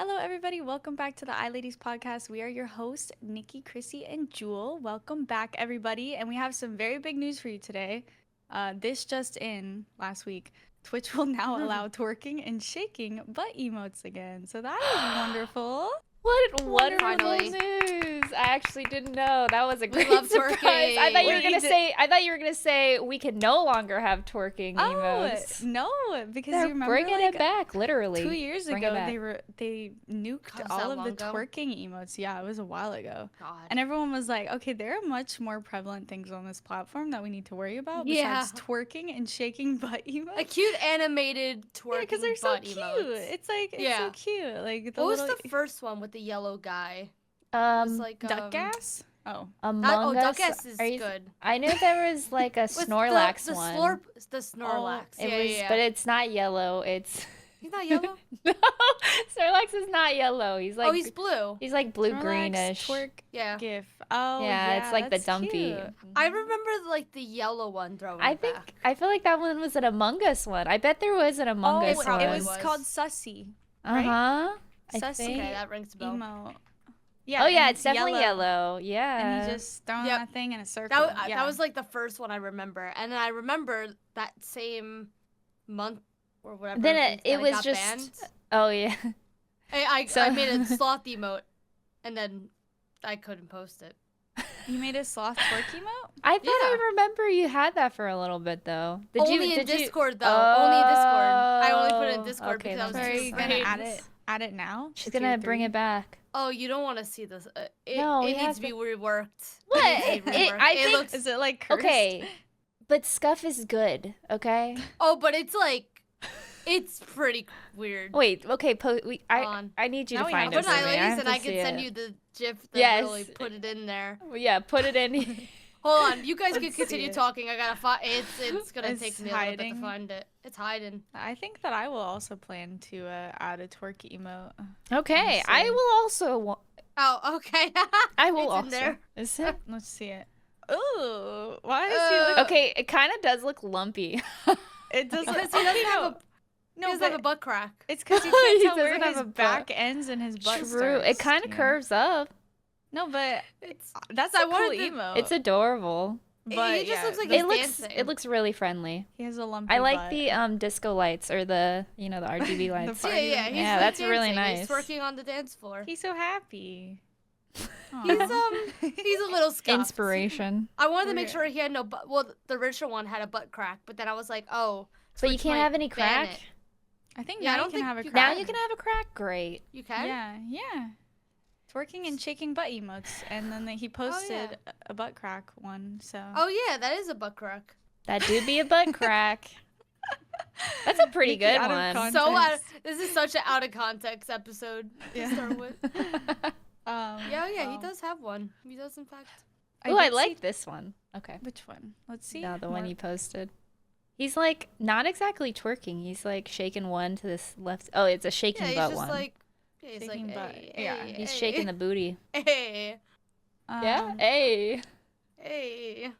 Hello, everybody. Welcome back to the iLadies podcast. We are your hosts, Nikki, Chrissy, and Jewel. Welcome back, everybody. And we have some very big news for you today. This just in last week. Twitch will now allow twerking and shaking butt emotes again. So that is wonderful. What wonderful Finally. news! I actually didn't know. That was a great love surprise. twerking. I thought you were Wait, gonna say. I thought you were gonna say we could no longer have twerking emotes. No, because They're you remember bringing it back, literally. 2 years Bring it ago, back. they nuked God, was all that of the long ago? twerking emotes. Yeah, it was a while ago. God. And everyone was like, okay, there are much more prevalent things on this platform that we need to worry about Yeah. besides twerking and shaking butt emotes. A cute animated twerking Yeah, because they're so butt cute. emotes. It's like, it's so cute. Like, the What was little the first one with the yellow guy? It was like duck gas? Oh. Among Us. Duck Ass is Are you- good. I knew there was like a What's Snorlax the one. The Snorlax. It yeah, was, yeah. but it's not yellow. It's He's not yellow? no. Snorlax is not yellow. He's like he's blue. He's like blue Snorlax greenish. twerk Yeah. gif. Oh, Yeah, it's like the that's dumpy. cute. I remember like the yellow one throwing I it think back. I feel like that one was an Among Us one. I bet there was an Among Us it probably one. It was was. called Sussy. Uh huh. Sussy Okay, that rings a bell. emo. Yeah. Oh yeah, and it's definitely yellow. Yeah. And he just throwing Yep. that thing in a circle. That was like the first one I remember, and then I remember that same month or whatever. Then that it was got just. banned. Oh yeah. I made a sloth emote, and then I couldn't post it. You made a sloth twerk emote? I thought I Yeah. remember you had that for a little bit though. Did Only you? in Did you? Discord though. Only in Discord. I only put it in Oh, Discord okay, because I was So that are too you makes gonna afraid. add it now? She's to tier gonna bring 3? it back. Oh, you don't want to see this. No, we it have needs to be reworked. What? It needs to be reworked. I It think- looks. Is it like cursed? Okay, but Scuff is good. Okay. Oh, but it's like, it's pretty weird. Wait. Okay. Hold on. I need you Now to we find have it Put to for an me. iLadies have and to I can see send it. you the GIF that Yes. really put it in there. Yeah. Put it in. Hold on, you guys can Let's see continue it. talking. I gotta find. It's gonna It's take me a little bit to hiding. find it. It's hiding. I think that I will also plan to add a twerk emote. Okay. I see. will also. Oh, okay. I will It's also. in there. Is it? Let's see it. Ooh, why does he look? Okay. It kind of does look lumpy. It does. Because Okay, he doesn't have a. no, he doesn't have a but butt crack. it's because you He can't tell where doesn't have his a butt. back ends and his butt True. starts, It kind of you know? curves up. No, but It's. that's I a cool wanted to- emote. It's adorable. but he just yeah, looks like It he's looks. dancing. It looks really friendly. he has a lumpy I like butt. the disco lights or the the RGB lights. The Yeah, yeah. He's Yeah, like that's really dancing. nice. He's twerking on the dance floor. He's so happy. He's Aw. he's a little scuffed. Inspiration. I wanted to make Okay. sure he had no butt. Well, the original one had a butt crack, but then I was like, oh. But you Twitch can't might have any ban crack. it. I think Yeah, I now don't you can think have a you- crack. Now you can have a crack. Great. You can. Yeah. Twerking and shaking butt emotes, and then he posted a butt crack one. So Oh yeah, that is a butt crack. That do be a butt crack. That's a pretty Nikki good out of one. context. So this is such an out of context episode Yeah. to start with. Yeah, he well, does have one. He does in fact. Oh, I did see- like this one. Okay. Which one? Let's see. No, the one More- you posted. He's like not exactly twerking. He's like shaking one to this left. Oh, it's a Yeah, shaking he's butt just one. like. Yeah, he's Shaking like. butt. Hey, Yeah, hey, He's hey, shaking the booty. Hey, Yeah. Um, Hey. hey.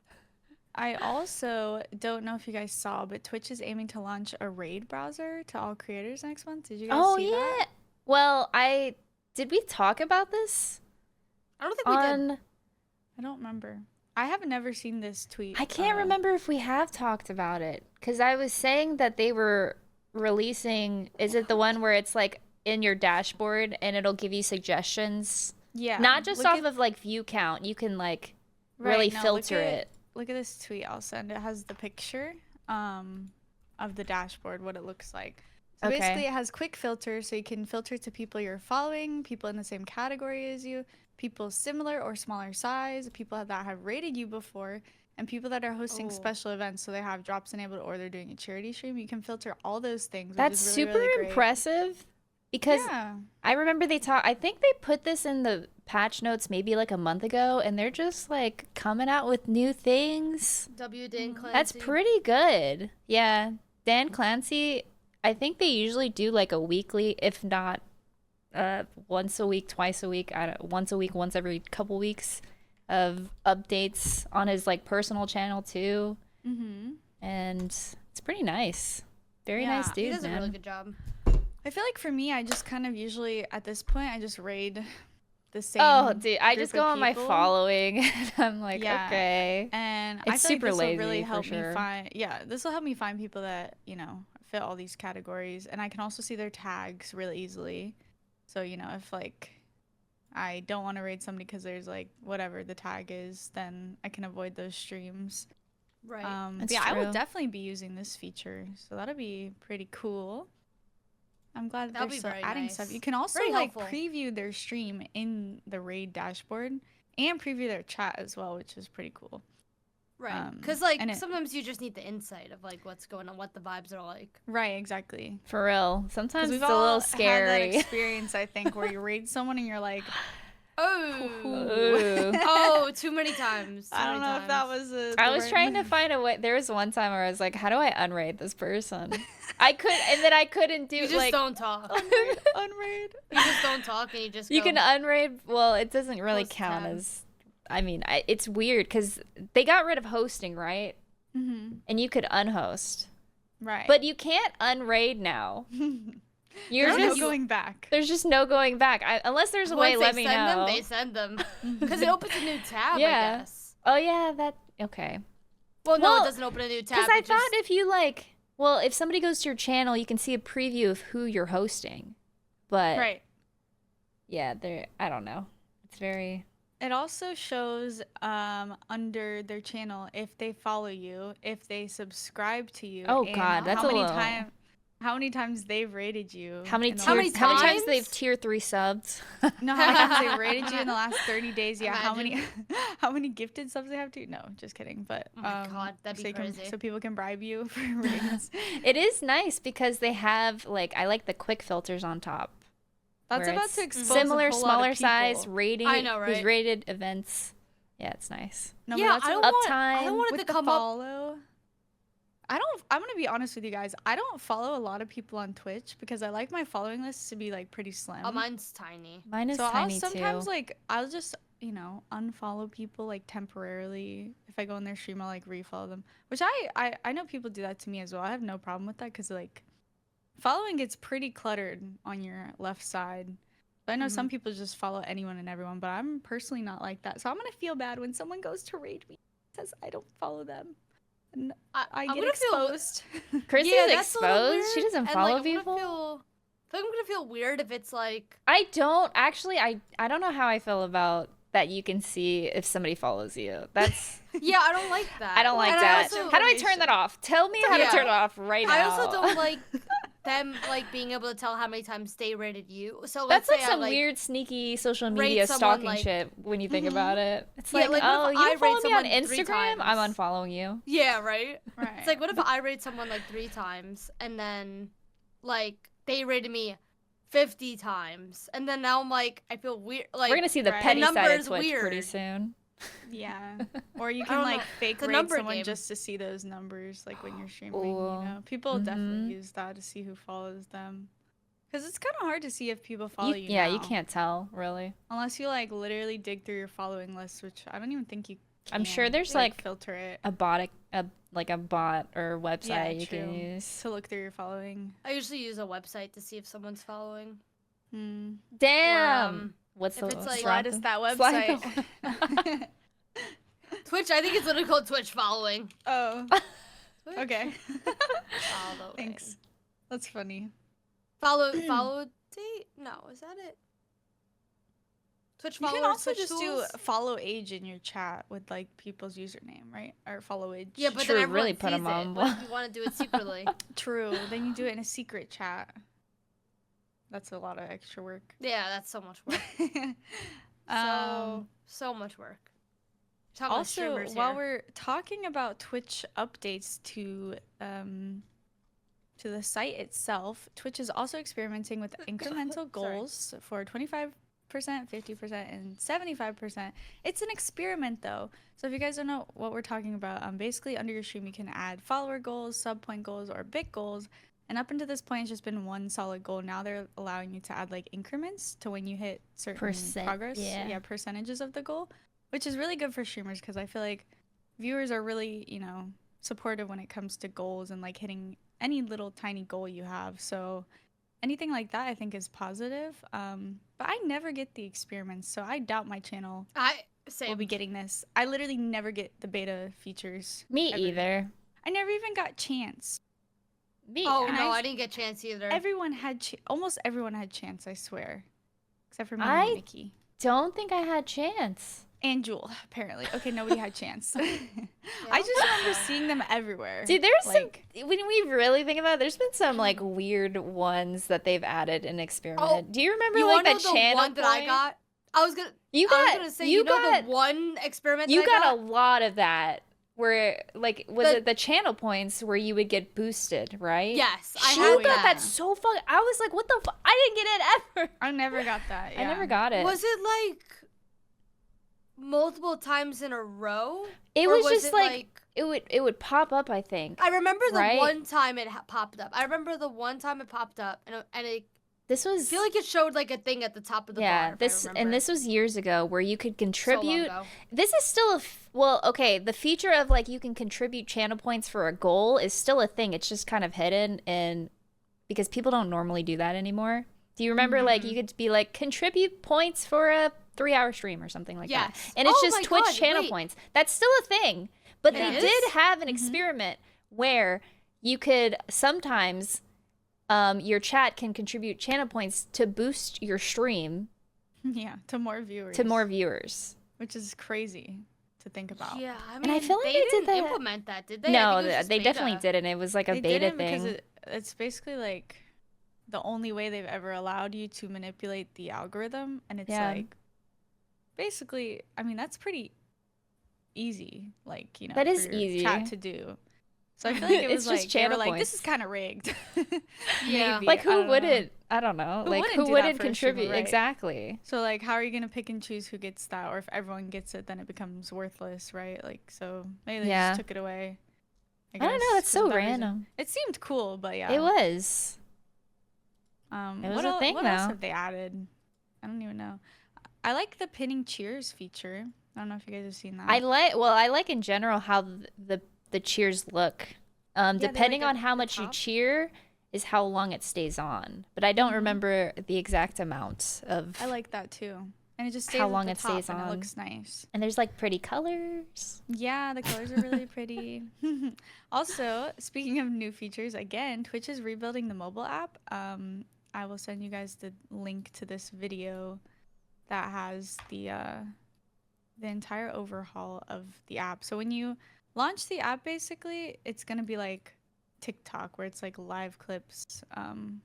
I also don't know if you guys saw, but Twitch is aiming to launch a raid browser to all creators next month. Did you guys Oh see yeah. that? Well, did we talk about this I don't think we did. on? I don't remember. I have never seen this tweet. I can't remember if we have talked about it because I was saying that they were releasing. Is it the one where it's like in your dashboard and it'll give you suggestions? Yeah. Not just look off at- of like view count. You can like right, really no, look filter at- it. Look at this tweet I'll send. It has the picture of the dashboard, what it looks like. So Okay. basically it has quick filters, so you can filter to people you're following, people in the same category as you, people similar or smaller size, people that have rated you before, and people that are hosting Oh. special events, so they have drops enabled or they're doing a charity stream. You can filter all those things. Which That's is really, super really great. impressive because Yeah. I remember I think they put this in the patch notes maybe like a month ago and they're just like coming out with new things. Dan Clancy. That's pretty good. Yeah. Dan Clancy, I think they usually do like a weekly, if not once a week, twice a week, once a week, once every couple weeks of updates on his like personal channel too. Mm-hmm. And it's pretty nice. Very Yeah, nice He dude, does man. a really good job. I feel like for me, I just kind of usually at this point I just raid the same. Oh, dude, I group just go of on my people. and I'm like, Yeah. okay. And I It's feel like super this will lazy really for help me sure. find. Yeah, this will help me find people that fit all these categories, and I can also see their tags really easily. So if like I don't want to raid somebody because there's like whatever the tag is, then I can avoid those streams. Right. But That's yeah, I will true. definitely be using this feature, so that'll be pretty cool. I'm glad that That'll they're be still very adding nice. stuff. You can also Very like helpful. preview their stream in the raid dashboard and preview their chat as well, which is pretty cool. Right. Because like and it- sometimes you just need the insight of like what's going on, what the vibes are like. Right, exactly. For real. Because Sometimes we've it's a all little had that scary. experience, I think, where you raid someone and you're like, Oh. Ooh. Oh, too many times. Too I don't many know if that times. was I the was right trying to move. find a way. There was one time where I was like, how do I unraid this person? I could, and then I couldn't do You just like. don't talk. Unraid. You just don't talk and you just You go, can unraid. Well, it doesn't really Close the count tab. as. I mean, it's weird because they got rid of hosting, right? Mm-hmm. And you could unhost, Right. but you can't unraid now. You're there's no just going back. there's just no going back. Unless there's a way. once Let they me send know. them, they send them. Because it opens a new tab, Yeah. I guess. Oh yeah, that okay. Well, no, Well, it doesn't open a new tab. Because I it thought just- if you like, well, if somebody goes to your channel, you can see a preview of who you're hosting. But Right. yeah, I don't know. It's very. It also shows under their channel if they follow you, if they subscribe to you. Oh and God, that's how a many little. how many times they've rated you. How many in the How many last- how many times times? they've tier 3 subs? No, how many times they rated you in the last 30 days? Yeah, how many Imagine. how many gifted subs they have to? No, just kidding. But Oh my God, that'd so be you can- crazy. so people can bribe you for raids. It is nice because they have like I like the quick filters on top. That's where about it's to expose similar, a whole lot smaller of size people. rating. I know, Who's right? rated events. Yeah, it's nice. No, but yeah, that's I what- don't want. I Uptime don't want it with to the come up. follow. I'm gonna be honest with you guys. I don't follow a lot of people on Twitch because I like my following list to be like pretty slim. Oh, mine's tiny. Mine is so tiny I'll sometimes too. like I'll just unfollow people like temporarily. If I go in their stream, I'll like refollow them. Which I know people do that to me as well. I have no problem with that because like following gets pretty cluttered on your left side. But I know some people just follow anyone and everyone, but I'm personally not like that. So I'm gonna feel bad when someone goes to raid me because I don't follow them. And I I'm get gonna feel- exposed. Chrissy's yeah, that's a little exposed. She weird, doesn't and, follow like, people. I think I'm gonna feel weird if it's like. I don't actually. I don't know how I feel about that. You can see if somebody follows you. That's Yeah, I don't like that. I don't like And that. also- How do I turn that off? Tell me how to Yeah. turn it off right now. I also don't like them like being able to tell how many times they rated you. So let's That's like say I, some weird, sneaky social rate media someone, stalking like- shit when you think about it. It's Yeah, like, like, what oh, if you I don't follow rate me on someone 3 Instagram? I'm times? unfollowing you. Yeah, right. Right. It's like, what if I rate someone like 3 times and then like they rated me 50 times, and then now I'm like, I feel weird. Like We're gonna see the right. petty The side of number's Twitch pretty weird. soon. Yeah. Or you I can don't like know. fake It's a rate number someone game. just to see those numbers like when you're streaming, Ooh. People definitely Mhm. use that to see who follows them. Cuz it's kind of hard to see if people follow you. Yeah, you now. can't tell really. Unless you like literally dig through your following list, which I don't even think you I'm sure can, there's, like, filter it A bot, like a bot or website Yeah, you can true. use. to look through your following. I usually use a website to see if someone's following. Hmm. Damn. What's if the it's, like- Slide us that Slide website. Twitch, I think it's literally called Twitch following. Oh, Twitch okay. following. Thanks. That's funny. Follow date? No, is that it? Twitch You followers. can also Twitch just tools? do follow age in your chat with like people's username, right? Or follow age. Yeah, but True, then everyone really put 'em sees it. on What if you want to do it secretly? True. Then you do it in a secret chat. That's a lot of extra work. Yeah, that's so much work. So much work. Talking about also, streamers while here. we're talking about Twitch updates to the site itself, Twitch is also experimenting with incremental Sorry. goals for 25%, 50%, and 75%. It's an experiment though. So if you guys don't know what we're talking about, basically under your stream you can add follower goals, sub point goals, or bit goals. And up until this point, it's just been one solid goal. Now they're allowing you to add like increments to when you hit certain progress. yeah. Percentages of the goal, which is really good for streamers because I feel like viewers are really, supportive when it comes to goals and like hitting any little tiny goal you have. So anything like that I think is positive. But I never get the experiments, so I doubt my channel will be getting this. I literally never get the beta features. Me ever. either. I never even got chance. Oh no, I didn't get chance either. Everyone had almost everyone had chance, I swear, except for me I and Nikki. Don't think I had chance. And Jewel, apparently. Okay, nobody had chance. I just remember seeing them everywhere. Dude, there's like, some, when we really think about it, there's been some like weird ones that they've added in experiment. Do you remember like that channel one that I got? I was gonna say, you got the one experiment you that I got a lot of that where like it the channel points where you would get boosted, right? Yes, I got that so fun. I was like, what the I didn't get it ever. I never got that. Yeah. I never got it. Was it like multiple times in a row? It was just like it would pop up, I think. I remember the one time it popped up. And it this was. I feel like it showed like a thing at the top of the bar. This was years ago where you could contribute. So this is still okay. The feature of like you can contribute channel points for a goal is still a thing. It's just kind of hidden, and because people don't normally do that anymore. Do you remember like you could be like contribute points for a 3-hour stream or something like that? And it's just Twitch channel points. That's still a thing. But they did have an experiment where you could sometimes your chat can contribute channel points to boost your stream. Yeah, to more viewers. Which is crazy to think about. Yeah, I mean, and I feel like they did didn't implement that, did they? No, they definitely didn't. It was like a beta thing. Because it's basically like the only way they've ever allowed you to manipulate the algorithm, and it's like basically, I mean, that's pretty easy, like, that is easy chat to do. So I feel like it was just channel like this is kind of rigged. Yeah, like who wouldn't? I don't know. Who wouldn't contribute? Right? Exactly. So like, how are you gonna pick and choose who gets that, or if everyone gets it, then it becomes worthless, right? Like, so maybe they just took it away. I don't know. It's so random. It seemed cool, but yeah, it was. It was a thing. What else have they added? I don't even know. I like the pinning cheers feature. I don't know if you guys have seen that. I like in general how the cheers look. Depending on how much you cheer is how long it stays on. But I don't remember the exact amount of. I like that too. And it just stays how long at the it top stays on. It looks nice. And there's like pretty colors. Yeah, the colors are really pretty. Also, speaking of new features, again, Twitch is rebuilding the mobile app. I will send you guys the link to this video that has the entire overhaul of the app. So when you launch the app, basically, it's gonna be like TikTok, where it's like live clips.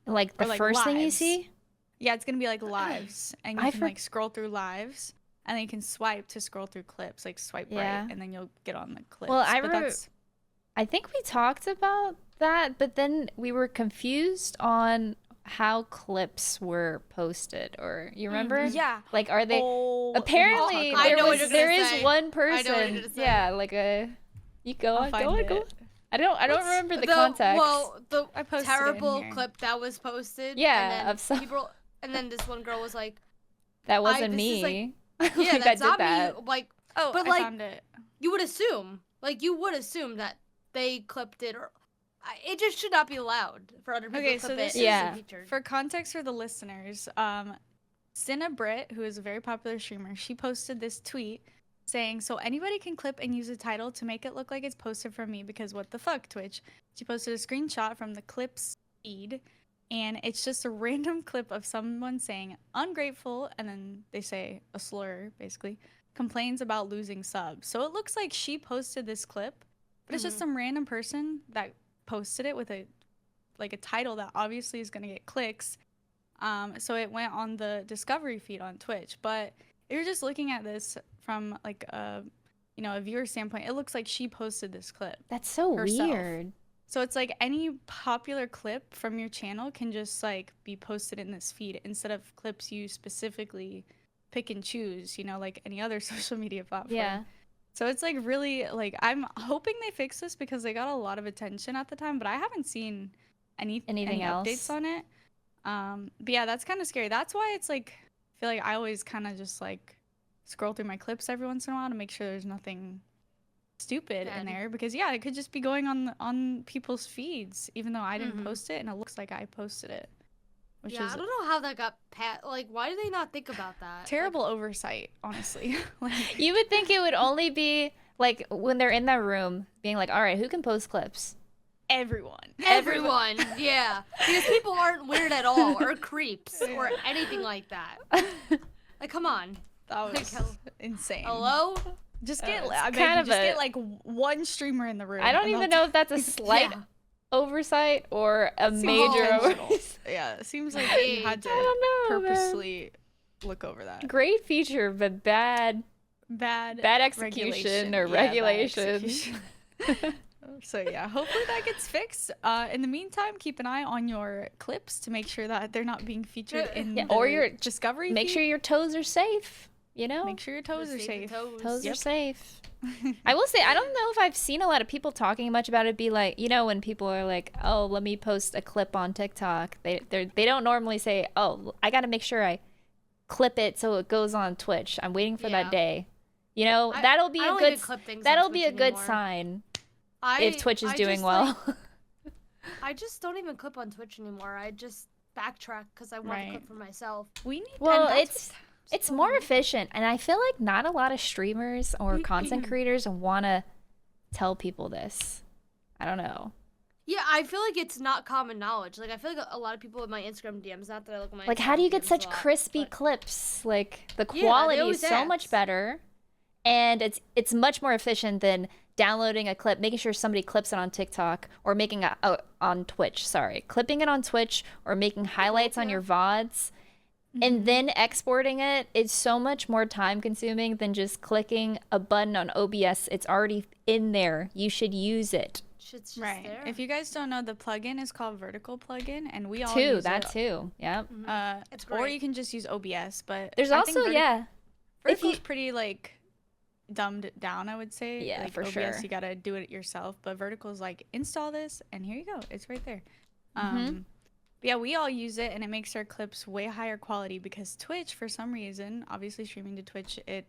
Like the first thing you see? Yeah, it's gonna be like lives, and you can like scroll through lives, and then you can swipe to scroll through clips, like swipe right, and then you'll get on the clips. Well, I think we talked about that, but then we were confused on how clips were posted, or you remember? Yeah. Like, are they? Apparently, there is one person. Yeah, like you go on, go on. I don't remember the context. Well, the terrible clip that was posted. Yeah, and then of people, and then this one girl was like, "That wasn't me." Yeah, that's not me. Like, but like, I found it. You would assume that they clipped it, or it just should not be allowed for other people to clip it. Yeah. For context for the listeners, Cinna Britt, who is a very popular streamer, she posted this tweet saying, "So anybody can clip and use a title to make it look like it's posted from me, because what the fuck, Twitch." She posted a screenshot from the clips feed, and it's just a random clip of someone saying ungrateful, and then they say a slur, basically, complains about losing subs. So it looks like she posted this clip, but it's just some random person that posted it with a title that obviously is going to get clicks. So it went on the discovery feed on Twitch. But if you're just looking at this from like a viewer standpoint, it looks like she posted this clip. That's so herself. Weird. So it's like any popular clip from your channel can just like be posted in this feed instead of clips you specifically pick and choose, like any other social media platform. Yeah. So it's like really like, I'm hoping they fix this because they got a lot of attention at the time, but I haven't seen any else updates on it. But yeah, that's kind of scary. That's why it's like, I feel like I always kind of just like scroll through my clips every once in a while to make sure there's nothing stupid in there, because yeah, it could just be going on people's feeds even though I didn't post it and it looks like I posted it. which Yeah, is I don't know how that got like, why did they not think about that? terrible oversight, honestly. Like, You would think it would only be like when they're in that room being like, all right, who can post clips? everyone. Everyone, yeah. Because people aren't weird at all, or creeps, or anything like that. Like, come on. That Like, was insane. hello? Just get, It's I beg kind you, of just a- get like one streamer in the room. I don't and even they'll know if that's a slight Yeah. oversight or a Seems major intentional. oversight. Yeah, it seems like Hey, you had to I don't know, man. purposely look over that. Great feature, but bad Bad execution or Yeah, bad regulation. execution. So yeah, hopefully that gets fixed. In the meantime, keep an eye on your clips to make sure that they're not being featured in Yeah, the or your discovery Make feed. sure your toes are safe. You know, Make sure your toes are Save the safe. toes. toes are Yep. safe. I will say, I don't know if I've seen a lot of people talking much about it. Be like, you know, when people are like, "Oh, let me post a clip on TikTok," they don't normally say, "Oh, I got to make sure I clip it so it goes on Twitch. I'm waiting for Yeah. that day." You know, I that'll be a don't good even clip things on that'll be Twitch a good anymore. sign if Twitch is I doing just, well. like, I just don't even clip on Twitch anymore. I just backtrack because I want Right. to clip for myself. We need. Well, and that's it's more efficient, and I feel like not a lot of streamers or content creators want to tell people this. I don't know. Yeah, I feel like it's not common knowledge. Like, I feel like a lot of people in my Instagram DMs, not that I look at my Like, how Instagram do you get DMs such a lot, crispy but- clips? Like, the Yeah, they quality is always so much ask. better, and it's much more efficient than downloading a clip, making sure somebody clips it on TikTok, or making on Twitch. Sorry, clipping it on Twitch, or making highlights on yeah. your VODs, and then exporting it. It's so much more time consuming than just clicking a button on OBS. It's already in there. You should use it. Shit's just right. there. If you guys don't know, the plugin is called Vertical Plugin, and we all Too, use that it. too. Yep. It's Or great. you can just use OBS, but There's I think also if Vertical's you pretty like dumbed down, I would say. Yeah, like, for OBS, sure. you gotta do it yourself, but Vertical's like install this, and here you go. It's right there. Mm-hmm. But yeah, we all use it, and it makes our clips way higher quality because Twitch, for some reason, obviously streaming to Twitch, it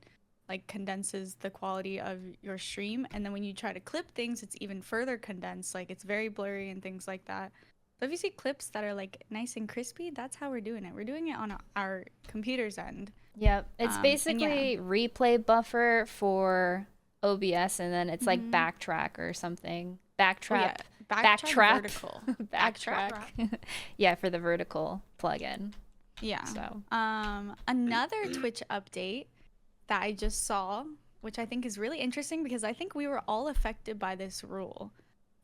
like condenses the quality of your stream, and then when you try to clip things, it's even further condensed. Like, it's very blurry and things like that. So if you see clips that are like nice and crispy, that's how we're doing it. We're doing it on our computer's end. Yep. It's and basically replay buffer for OBS, and then it's like Mhm. backtrack or something. Oh, Backtrap. yeah. Backtrap. Vertical. Backtrack. Yeah, for the vertical plugin. Yeah. So Another Twitch update that I just saw, which I think is really interesting because I think we were all affected by this rule.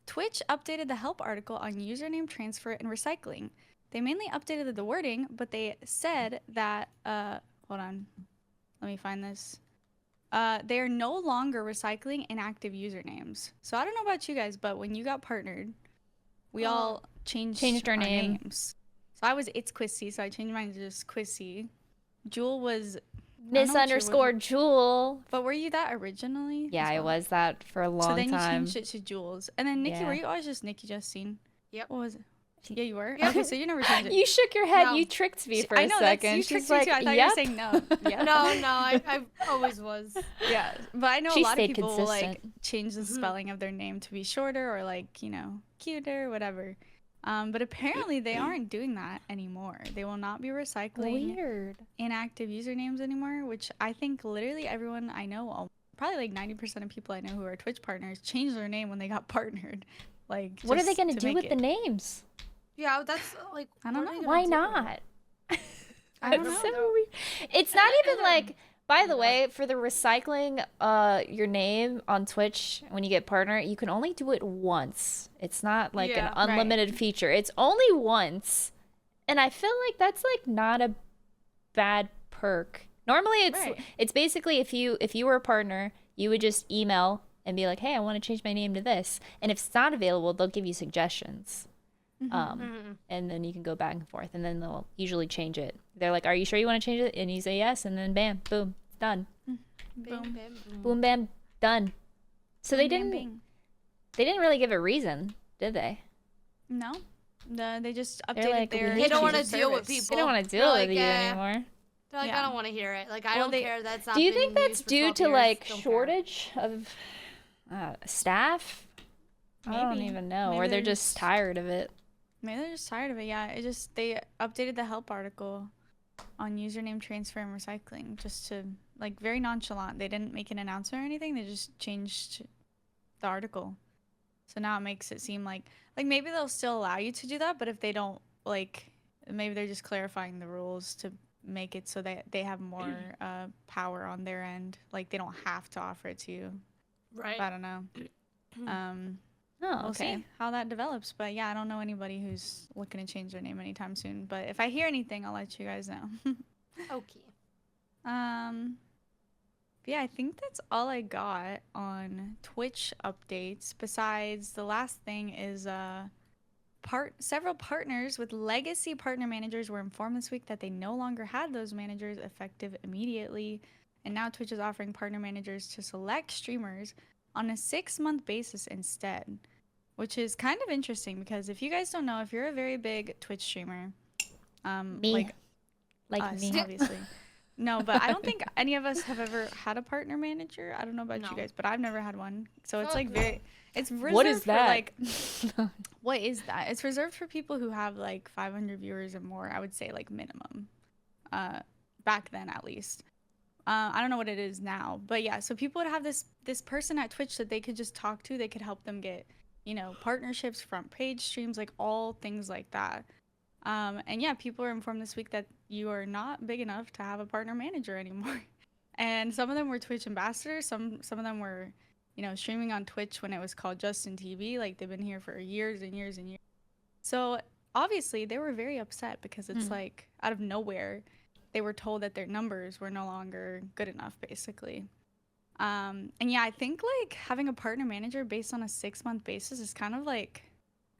Twitch updated the help article on username transfer and recycling. They mainly updated the wording, but they said that hold on. Let me find this. They are no longer recycling inactive usernames. So I don't know about you guys, but when you got partnered, we all changed our name. names. So I was It's Quissy, so I changed mine to just Quissy. Jewel was Miss underscore Jewel. But were you that originally? Yeah, as I well? was that for a long So then time. you changed it to Jules. And then Nikki, Yeah. were you always just Nikki Justine? Yep. What was it? Yeah, you were? Yep. Okay, so you never changed it. You shook your head. No. You tricked me for I a know, second. you She's tricked like, me too. I thought yep. you were saying no. Yeah. No, I always was. Yeah, but I know She a lot of stayed people will, like, consistent. change the spelling of their name to be shorter or, like, you know, cuter, whatever. But apparently they aren't doing that anymore. They will not be recycling Weird. inactive usernames anymore, which I think literally everyone I know, probably like 90% of people I know who are Twitch partners, changed their name when they got partnered. Like, What are they just gonna to do make with it- the names? Yeah, that's like. I don't what are know. they Why gonna do? not? I don't That's know. so weird. It's not even like, by the way, for the recycling your name on Twitch when you get partner, you can only do it once. It's not like Yeah, an right. unlimited feature. It's only once. And I feel like that's like not a bad perk. Normally Right. it's basically if you were a partner, you would just email and be like, "Hey, I want to change my name to this." And if it's not available, they'll give you suggestions. And then you can go back and forth, and then they'll usually change it. They're like, "Are you sure you want to change it?" And you say yes, and then bam, boom, done. Bing, Boom. bam, boom. Boom, bam, done. So they Bing, didn't bing. they didn't really give a reason, did they? No. They just They're updated like, their we They don't terms wanna of deal with service. people. They don't want to They're deal like, with you eh. anymore. They're like, Yeah. I don't want to hear it. Like, I Well, don't they- care. That's not. Do you been think that's used for due 12 to years. like Don't care. shortage of staff? I don't Maybe. even know, or Maybe they're they're just just- tired of it. Maybe they're just tired of it. Yeah, they updated the help article on username transfer and recycling just to like very nonchalant. They didn't make an announcement or anything. They just changed the article. So now it makes it seem like maybe they'll still allow you to do that, but if they don't, like maybe they're just clarifying the rules to make it so that they have more power on their end. Like they don't have to offer it to you. Right. But I don't know. Oh, We'll okay. see how that develops. But yeah, I don't know anybody who's looking to change their name anytime soon. But if I hear anything, I'll let you guys know. Okay. Yeah, I think that's all I got on Twitch updates. Besides, the last thing is several partners with legacy partner managers were informed this week that they no longer had those managers effective immediately. And now Twitch is offering partner managers to select streamers on a 6-month basis instead, which is kind of interesting because if you guys don't know, if you're a very big Twitch streamer, Me. like us, me. obviously. No, but I don't think any of us have ever had a partner manager. I don't know about you No. guys, but I've never had one. So it's Fuck like no. very, it's reserved What is for that? like, what is that? It's reserved for people who have like 500 viewers or more. I would say like minimum, back then at least. I don't know what it is now, but yeah. So people would have this person at Twitch that they could just talk to. They could help them get, partnerships, front page streams, like all things like that. And yeah, people were informed this week that you are not big enough to have a partner manager anymore. And some of them were Twitch ambassadors. Some of them were, streaming on Twitch when it was called Justin TV. Like they've been here for years and years and years. So obviously they were very upset because it's like out of nowhere, they were told that their numbers were no longer good enough, basically. And yeah, I think like having a partner manager based on a 6-month basis is kind of like,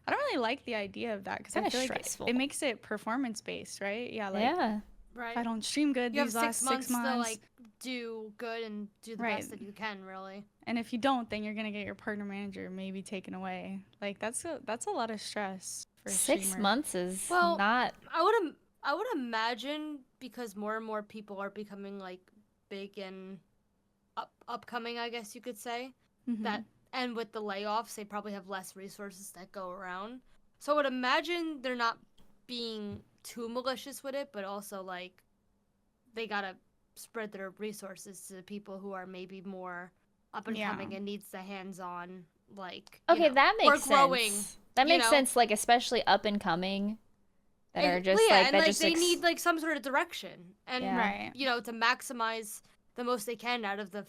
I don't really like the idea of that because I Kinda feel stressful. like it makes it performance based, right? Yeah, like Yeah. Right. if I don't stream good You these have last 6 months, to like do good and do the Right. best that you can, really. and if you don't, then you're gonna get your partner manager maybe taken away. Like that's a lot of stress for a 6 streamer. months is Well, not. I would imagine because more and more people are becoming like big and upcoming, I guess you could say. Mhm. That and with the layoffs, they probably have less resources that go around. So I would imagine they're not being too malicious with it, but also like they gotta spread their resources to the people who are maybe more up and coming Yeah. and needs the hands-on, like Okay, that we're makes growing, sense. That you makes know? sense, like especially up and coming that are just yeah, like and that like just they need like some sort of direction and Yeah. Right. to maximize the most they can out of the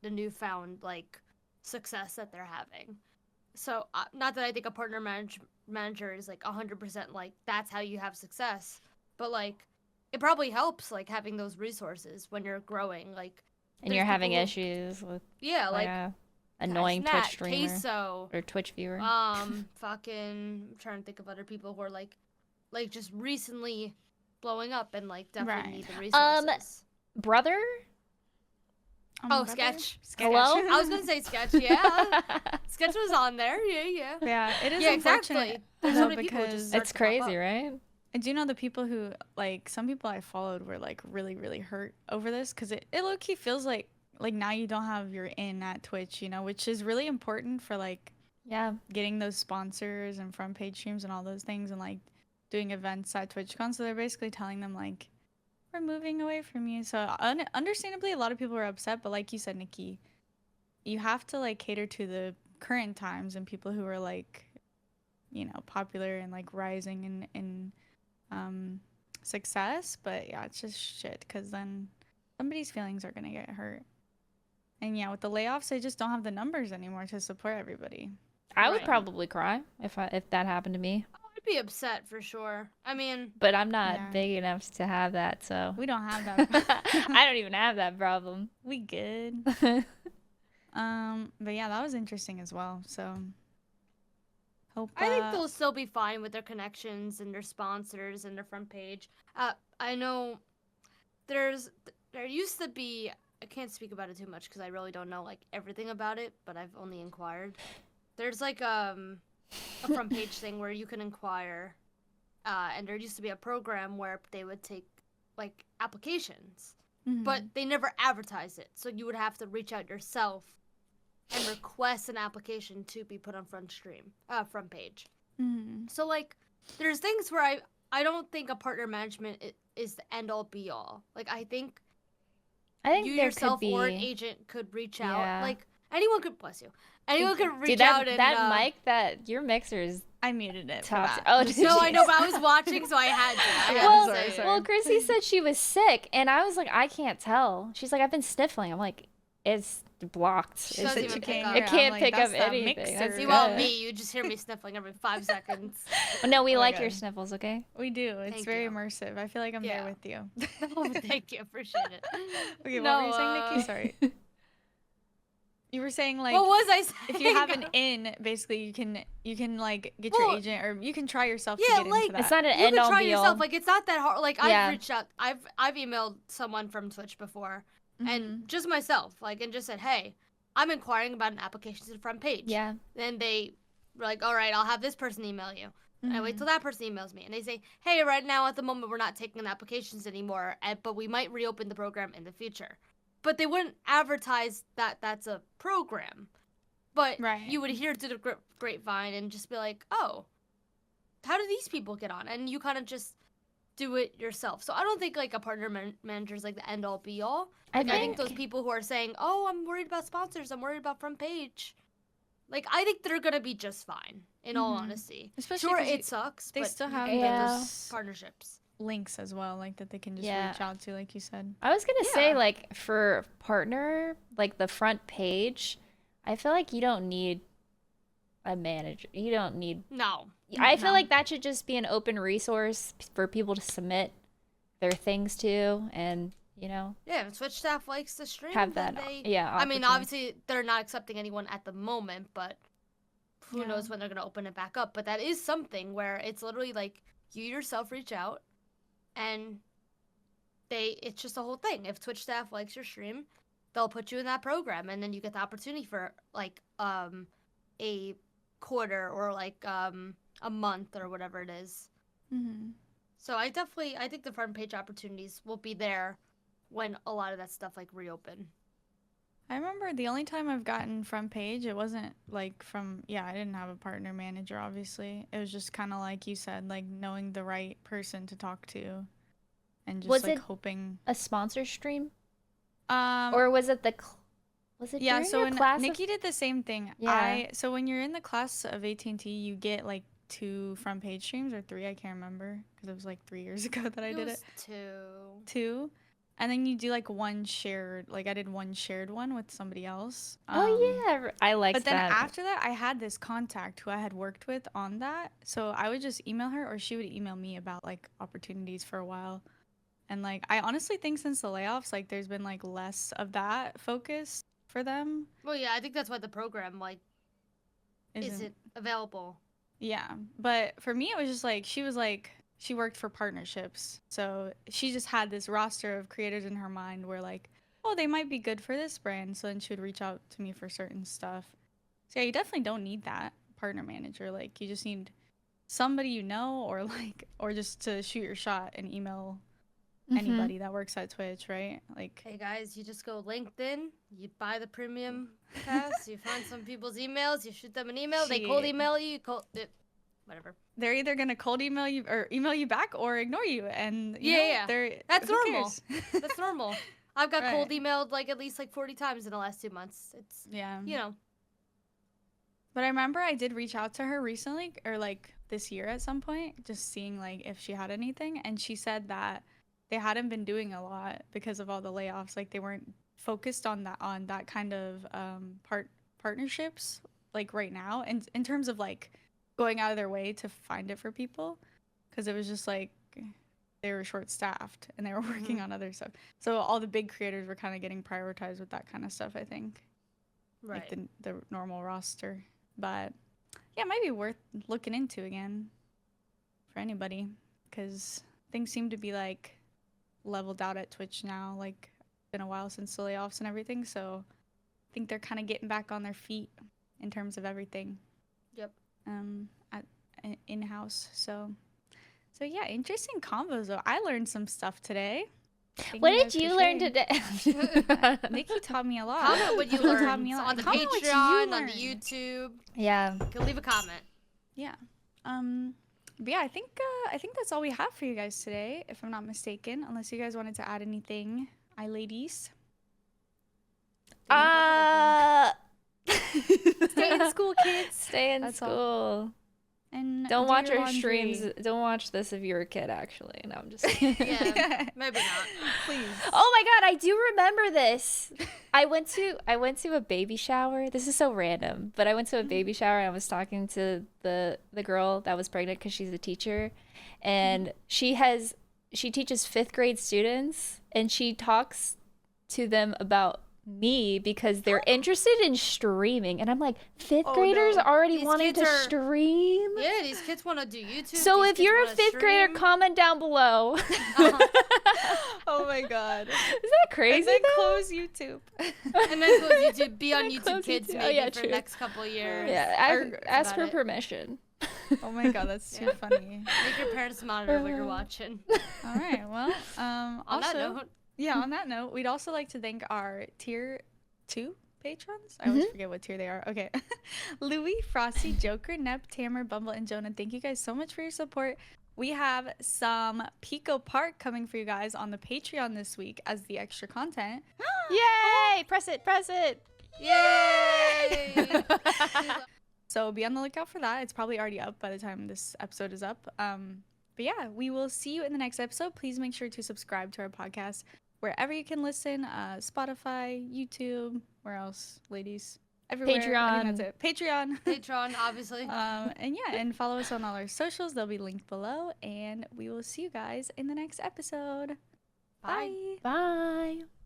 newfound like success that they're having. So not that I think a partner manager is like 100% like that's how you have success, but like it probably helps like having those resources when you're growing, like and there's you're having people who- issues with yeah, like like a annoying Nat, Twitch streamer Queso, or Twitch viewer. fucking I'm trying to think of other people who are like just recently blowing up and like definitely Right. need the resources. Brother? Oh, brother? Sketch. Hello? I was gonna say Sketch, yeah. Sketch was on there, yeah. Yeah, it is Yeah, unfortunate. exactly. There's though, so many people who just because start It's to pop crazy, up. right? I do know the people who like some people I followed were like really really hurt over this because it low key feels like now you don't have your in at Twitch, which is really important for like Yeah. getting those sponsors and front page streams and all those things and like doing events at TwitchCon. So they're basically telling them like we're moving away from you. So understandably, a lot of people are upset. But like you said, Nikki, you have to like cater to the current times and people who are like, popular and like rising in success. But yeah, it's just shit because then somebody's feelings are gonna get hurt. And yeah, with the layoffs, they just don't have the numbers anymore to support everybody. I would Right. probably cry if that happened to me. I'd be upset for sure. I mean, But I'm not Yeah. big enough to have that, so We don't have that. I don't even have that problem. We good. But yeah, that was interesting as well. So hope. I think they'll still be fine with their connections and their sponsors and their front page. I know there used to be. I can't speak about it too much because I really don't know like everything about it, but I've only inquired. There's like a front page thing where you can inquire, and there used to be a program where they would take like applications, but they never advertise it, so you would have to reach out yourself and request an application to be put on front page. So like there's things where I don't think a partner management is the end all be all. Like I think you there yourself could be or an agent could reach out. Yeah. Like anyone could bless you. Anyone Thank you. could reach Dude, out and that mic that your mixer is I muted it for top. that. Oh, Just did No, you? I know, but I was watching, so I had to. I Yeah, had to sorry, say it. sorry. Well, Chrissy said she was sick, and I was like, I can't tell. She's like, I've been sniffling. I'm like, it's blocked. She doesn't even pick up. It can't I'm like, pick up "That's that anything. mixer." That's You good. want me? You just hear me sniffling every 5 seconds. Oh, no, we Oh my like your God. sniffles, okay? We do. It's Thank very you. immersive. I feel like I'm Yeah. there with you. Oh, thank you, appreciate it. Okay, No, what were you saying, Nikki? Sorry. You were saying like what was I saying? if you have an in, basically you can like get your Well, agent or you can try yourself yeah, to get like, into that. It's not an you end can all try be all. yourself. Like it's not that hard. Like Yeah. I've reached out. I've emailed someone from Twitch before, Mhm. and just myself, like, and just said, hey, I'm inquiring about an application to the front page. Yeah. Then they were like, all right, I'll have this person email you. And I wait Mhm. till that person emails me, and they say, hey, right now at the moment we're not taking applications anymore, but we might reopen the program in the future. But they wouldn't advertise that that's a program. But Right. you would hear through the grapevine and just be like, oh, how do these people get on? And you kind of just do it yourself. So I don't think like a partner manager is like the end all be all. I Like, I think those people who are saying, oh, I'm worried about sponsors, I'm worried about front page. Like, I think they're going to be just fine, in all Mhm. honesty. Especially Sure, 'cause it sucks, they but still you have can get Yeah. those partnerships. links as well, like that they can just Yeah. reach out to, like you said. I was gonna say, Yeah. like, for partner, like the front page, I feel like you don't need a manager. You don't need. No. I feel No. like that should just be an open resource for people to submit their things to, and Yeah, if Twitch staff likes the stream, have then that. they... Yeah. I mean, opportunity. obviously, they're not accepting anyone at the moment, but who Yeah. knows when they're going to open it back up. But that is something where it's literally like you yourself reach out and it's just a whole thing. If Twitch staff likes your stream, they'll put you in that program and then you get the opportunity for like a quarter or like a month or whatever it is. Mhm. So I think the front page opportunities will be there when a lot of that stuff like reopen. I remember the only time I've gotten front page, it wasn't like I didn't have a partner manager, obviously. It was just kind of like you said, like knowing the right person to talk to and just Was like it- hoping. a sponsor stream, Um, or was it was it yeah, during so your when class? of- Nikki did the same thing. Yeah. So when you're in the class of AT&T, you get like 2 front page streams or 3, I can't remember because it was like 3 years ago that I did it. was 2. 2. And then you do like one shared, like I did one shared one with somebody else. Oh yeah, I liked But then that. after that, I had this contact who I had worked with on that. So I would just email her or she would email me about like opportunities for a while. And like, I honestly think since the layoffs, like there's been like less of that focus for them. Well, yeah, I think that's why the program like isn't available. Yeah. But for me, it was just like, she worked for partnerships. So she just had this roster of creators in her mind where like, oh, they might be good for this brand. So then she would reach out to me for certain stuff. So yeah, you definitely don't need that partner manager. Like you just need somebody you know or just to shoot your shot and email Mhm. anybody that works at Twitch, right? Like Hey guys, you just go LinkedIn, you buy the premium pass, you find some people's emails, you shoot them an email, they cold Shit. email you, whatever. they're either gonna cold email you or email you back or ignore you and you Yeah, know, yeah. they're That's who normal. cares? That's normal. I've got cold Right. emailed like at least like 40 times in the last 2 months. It's, Yeah. you know. But I remember I did reach out to her recently or like this year at some point, just seeing like if she had anything. And she said that they hadn't been doing a lot because of all the layoffs. Like they weren't focused on that kind of partnerships like right now. And in terms of like going out of their way to find it for people, because it was just like they were short staffed and they were working on other stuff. So all the big creators were kind of getting prioritized with that kind of stuff, I think. Right. Like the normal roster. But yeah, it might be worth looking into again for anybody because things seem to be like leveled out at Twitch now. Like, been a while since the layoffs and everything, so I think they're kind of getting back on their feet in terms of everything. Yep. In house. So yeah, interesting combos though. I learned some stuff today. Thank What guys did you for learn sharing. today? Nikki taught me a lot. Comment what you Nikki learned taught me a lot. on the Comment what you Patreon, on the learned. YouTube. Yeah. You can leave a comment. Yeah. But yeah, I think that's all we have for you guys today, if I'm not mistaken. Unless you guys wanted to add anything, iLadies. Stay in school, kids. Stay in That's all. school. And Don't do watch your our laundry. streams. Don't watch this if you're a kid, actually. No, I'm just kidding. Yeah, maybe not. Please. Oh my god, I do remember this. I went to a baby shower. This is so random, but I went to a baby shower and I was talking to the girl that was pregnant because she's a teacher, and she teaches 5th grade students, and she talks to them about me because they're interested in streaming, and I'm like, 5th graders no. already These wanting kids to are- stream. Yeah, these kids want to do YouTube. So these if kids you're a wanna 5th grader, stream. comment down below. Oh my god. Isn't that crazy? And then though? close YouTube. And then close YouTube. Be on And YouTube close Kids YouTube. Oh, maybe yeah, for true. the next couple of years. Yeah, Or ask about for it. permission. Oh my god, that's too Yeah. funny. Make your parents monitor what you're watching. All right, well, On also, that note, yeah, on that note, we'd also like to thank our tier 2 patrons. I always forget what tier they are. Okay. Louis, Frosty, Joker, Nep, Tamer, Bumble, and Jonah. Thank you guys so much for your support. We have some Pico Park coming for you guys on the Patreon this week as the extra content. Yay! Press it, press it. yay! So be on the lookout for that. It's probably already up by the time this episode is up. But yeah, we will see you in the next episode. Please make sure to subscribe to our podcast wherever you can listen. Spotify, YouTube, where else, ladies? Everywhere. I think Patreon. that's it. Patreon. Patreon, obviously. And yeah, and follow us on all our socials. They'll be linked below. And we will see you guys in the next episode. Bye. Bye. Bye.